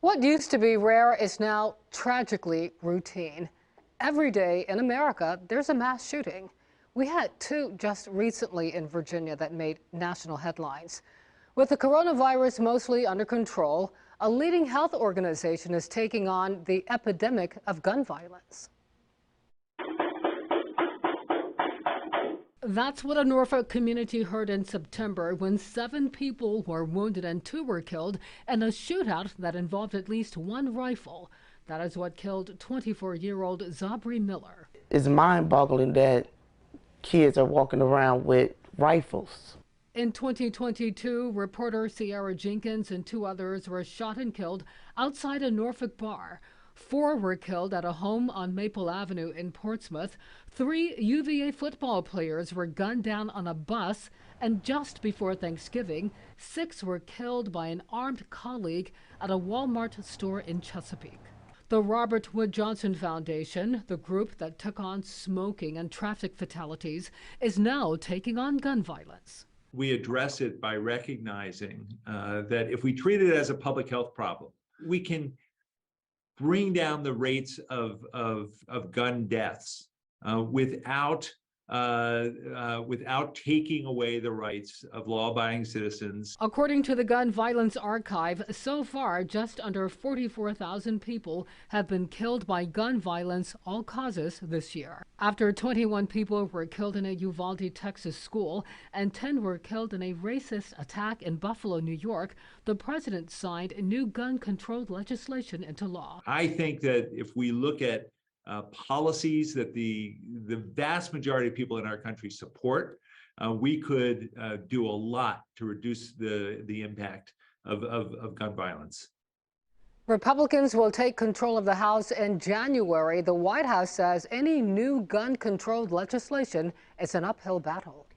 What used to be rare is now tragically routine. Every day in America, there's a mass shooting. We had two just recently in Virginia that made national headlines. With the coronavirus mostly under control, a leading health organization is taking on the epidemic of gun violence. That's what a Norfolk community heard in September when 7 people were wounded and 2 were killed in a shootout that involved at least 1 rifle. That is what killed 24-year-old Zabri Miller. It's mind-boggling that kids are walking around with rifles. In 2022, reporter Sierra Jenkins and 2 others were shot and killed outside a Norfolk bar. 4 were killed at a home on Maple Avenue in Portsmouth. 3 UVA football players were gunned down on a bus. And just before Thanksgiving, 6 were killed by an armed colleague at a Walmart store in Chesapeake. The Robert Wood Johnson Foundation, the group that took on smoking and traffic fatalities, is now taking on gun violence. We address it by recognizing that if we treat it as a public health problem, we can bring down the rates of gun deaths without taking away the rights of law-abiding citizens. According to the Gun Violence Archive, so far just under 44,000 people have been killed by gun violence, all causes, this year. After 21 people were killed in a Uvalde, Texas school and 10 were killed in a racist attack in Buffalo, New York, the president signed new gun control legislation into law. I think that if we look at policies that the vast majority of people in our country support, we could do a lot to reduce the impact of gun violence. Republicans will take control of the House in January. The White House says any new gun-controlled legislation is an uphill battle.